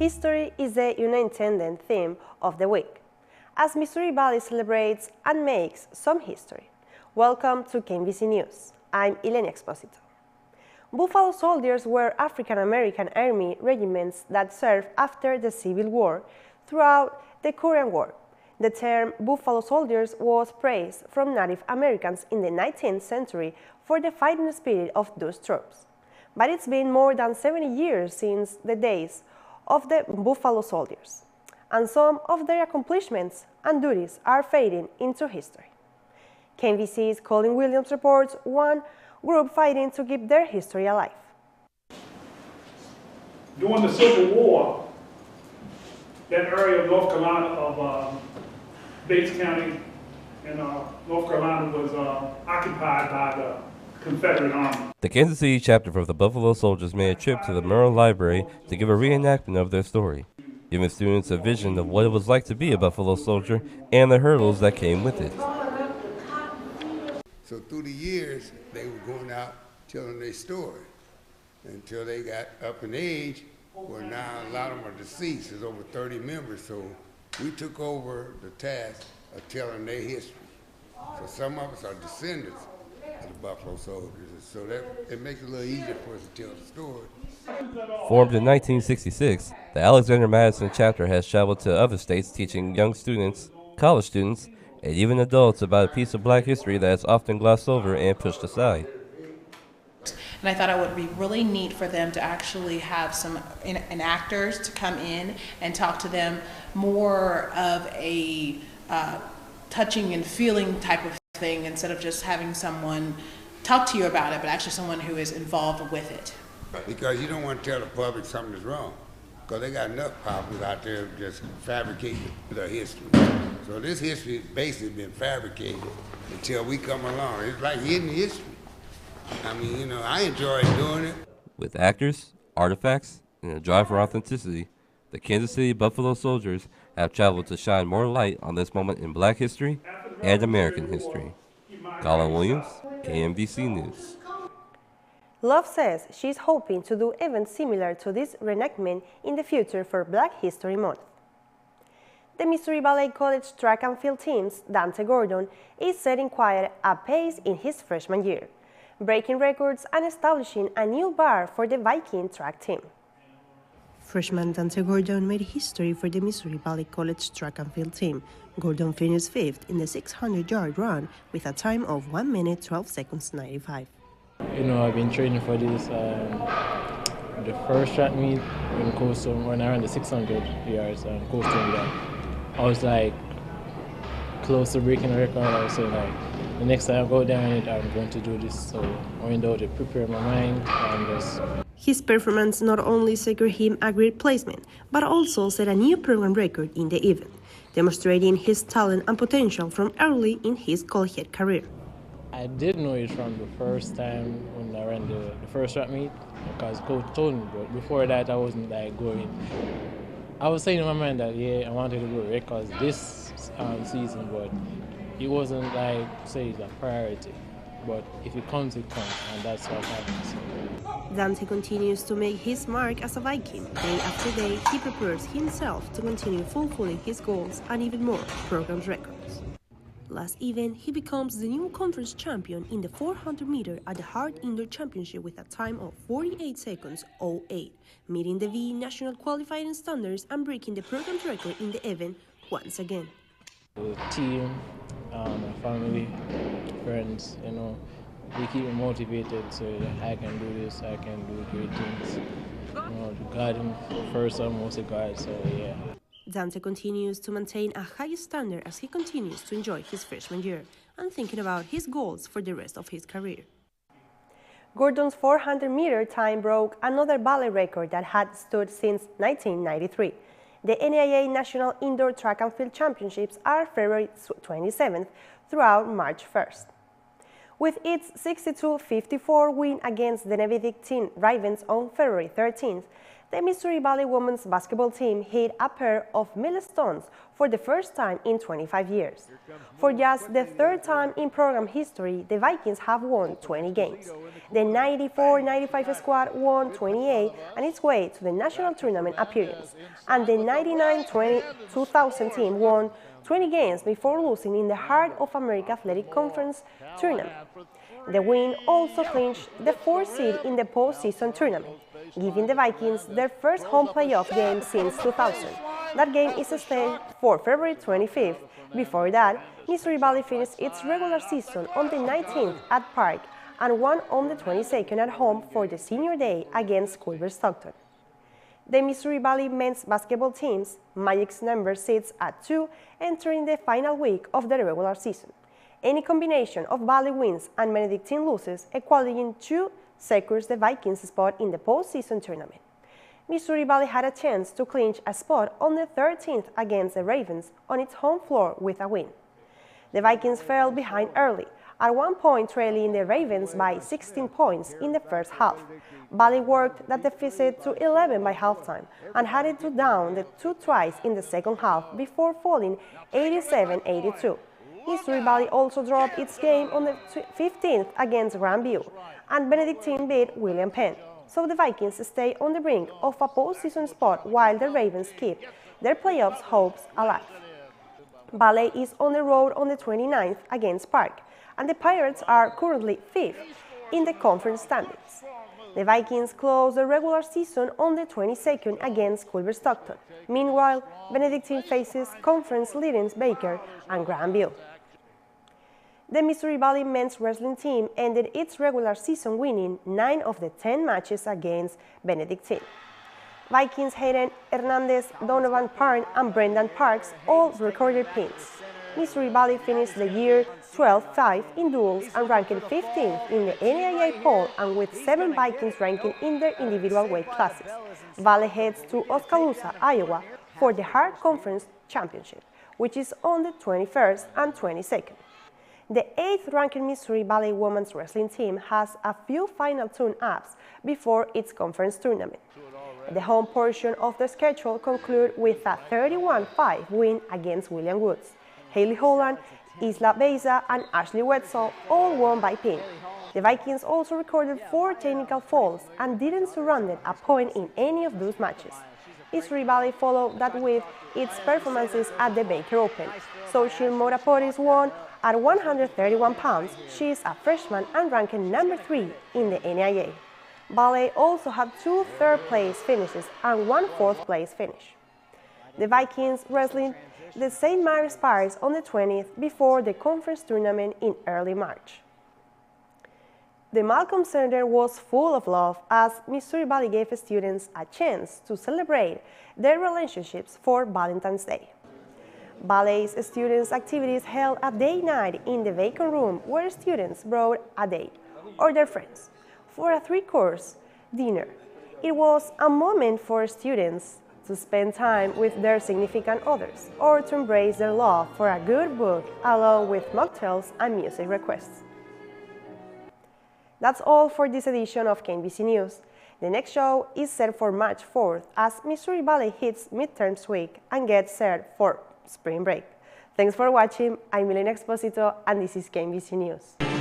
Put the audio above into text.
History is the unintended theme of the week, as Missouri Valley celebrates and makes some history. Welcome to KMVC News. I'm Ilenia Exposito. Buffalo Soldiers were African-American Army regiments that served after the Civil War throughout the Korean War. The term Buffalo Soldiers was praised from Native Americans in the 19th century for the fighting spirit of those troops. But it's been more than 70 years since the days of the Buffalo Soldiers, and some of their accomplishments and duties are fading into history. KMVC's Colin Williams reports one group fighting to keep their history alive. During the Civil War, that area of North Carolina, of Bates County in North Carolina, was occupied by the Confederate Army. The Kansas City chapter of the Buffalo Soldiers made a trip to the Maryland Library to give a reenactment of their story, giving students a vision of what it was like to be a Buffalo Soldier and the hurdles that came with it. So through the years, they were going out telling their story until they got up in age, where now a lot of them are deceased. There's over 30 members, so we took over the task of telling their history. So some of us are descendants of the Buffalo Soldiers, so that it makes it a little easier for us to tell the story. Formed in 1966, the Alexander Madison chapter has traveled to other states teaching young students, college students, and even adults about a piece of Black history that is often glossed over and pushed aside. And I thought it would be really neat for them to actually have an actors to come in and talk to them more of a touching and feeling type of thing, instead of just having someone talk to you about it, but actually someone who is involved with it. Because you don't want to tell the public something is wrong, because they got enough problems out there just fabricating their history. So this history has basically been fabricated until we come along. It's like hidden history. I mean, you know, I enjoy doing it. With actors, artifacts, and a drive for authenticity, the Kansas City Buffalo Soldiers have traveled to shine more light on this moment in Black history and American history. Colin Williams, KMVC News. Love says she's hoping to do events similar to this reenactment in the future for Black History Month. The Missouri Valley College track and field team's Dante Gordon is setting quite a pace in his freshman year, breaking records and establishing a new bar for the Viking track team. Freshman Dante Gordon made history for the Missouri Valley College track and field team. Gordon finished fifth in the 600-yard run with a time of 1 minute 12 seconds 95. You know, I've been training for this. The first track meet in Coastal, when I ran the 600 yards and Coastal, I was like close to breaking the record. I was saying like, the next time I go down it, I'm going to do this. So I went out to prepare my mind and just. His performance not only secured him a great placement, but also set a new program record in the event, demonstrating his talent and potential from early in his collegiate career. I did know it from the first time when I ran the first track meet, because coach told me, but before that I wasn't like going. I was saying in my mind that yeah, I wanted to go records this season, but it wasn't like say it's a priority. But if it comes, and that's what happens. Dante continues to make his mark as a Viking. Day after day, he prepares himself to continue fulfilling his goals and even more program records. Last event, he becomes the new conference champion in the 400-meter at the Hart Indoor Championship with a time of 48 seconds 08, meeting the VE national qualifying standards and breaking the program record in the event once again. The team, my family, friends, you know, they keep me motivated so that I can do this, I can do great things. You know, God first and most of God, so yeah. Dante continues to maintain a high standard as he continues to enjoy his freshman year and thinking about his goals for the rest of his career. Gordon's 400-meter time broke another valley record that had stood since 1993. The NAIA National Indoor Track and Field Championships are February 27th throughout March 1st. With its 62-54 win against the Benedictine Ravens on February 13th, the Missouri Valley women's basketball team hit a pair of milestones for the first time in 25 years. For just the third time in program history, the Vikings have won 20 games. The 94-95 squad won 28 on its way to the national tournament appearance, and the 99-20 team won 20 games before losing in the Heart of America Athletic Conference tournament. The win also clinched the 4th seed in the postseason tournament, giving the Vikings their first home playoff game since 2000. That game is scheduled for February 25th. Before that, Missouri Valley finished its regular season on the 19th at Park and won on the 22nd at home for the senior day against Culver-Stockton. The Missouri Valley men's basketball team's Magic's number sits at 2 entering the final week of the regular season. Any combination of Valley wins and Benedictine losses equaling 2 secures the Vikings' spot in the postseason tournament. Missouri Valley had a chance to clinch a spot on the 13th against the Ravens on its home floor with a win. The Vikings fell behind early, at one point trailing the Ravens by 16 points in the first half. Valley worked that deficit to 11 by halftime and had it to down the 2 twice in the second half before falling 87-82. Missouri Valley also dropped its game on the 15th against Grandview, and Benedictine beat William Penn. So the Vikings stay on the brink of a postseason spot while the Ravens keep their playoffs hopes alive. Valley is on the road on the 29th against Park, and the Pirates are currently 5th in the conference standings. The Vikings close the regular season on the 22nd against Culver-Stockton. Meanwhile, Benedictine faces conference leaders Baker and Grandview. The Missouri Valley men's wrestling team ended its regular season winning 9 of the 10 matches against Benedictine. Vikings' Hayden Hernandez, Donovan Parn, and Brendan Parks all recorded pins. Missouri Valley finished the year 12-5 in duels and ranked 15th in the NAIA poll, and with 7 Vikings ranking in their individual weight classes. Valley heads to Oskaloosa, Iowa for the Hard Conference Championship, which is on the 21st and 22nd. The 8th-ranked Missouri Valley women's wrestling team has a few final tune-ups before its conference tournament. The home portion of the schedule concluded with a 31-5 win against William Woods. Haley Holland, Isla Beza, and Ashley Wetzel all won by pin. The Vikings also recorded 4 technical fouls and didn't surrender a point in any of those matches. Missouri Valley followed that with its performances at the Baker Open. Sochil Moraporis won at 131 pounds. She is a freshman and ranked number 3 in the NAIA. Valley also had 2 third-place finishes and 1 fourth-place finish. The Vikings wrestling the St. Mary's Pirates on the 20th before the conference tournament in early March. The Malcolm Center was full of love as Missouri Valley gave students a chance to celebrate their relationships for Valentine's Day. Valley's students' activities held a date night in the vacant room where students brought a date or their friends for a 3-course dinner. It was a moment for students to spend time with their significant others or to embrace their love for a good book along with mocktails and music requests. That's all for this edition of KMVC News. The next show is set for March 4th as Missouri Valley hits midterms week and gets set for spring break. Thanks for watching. I'm Elena Exposito and this is KMVC News.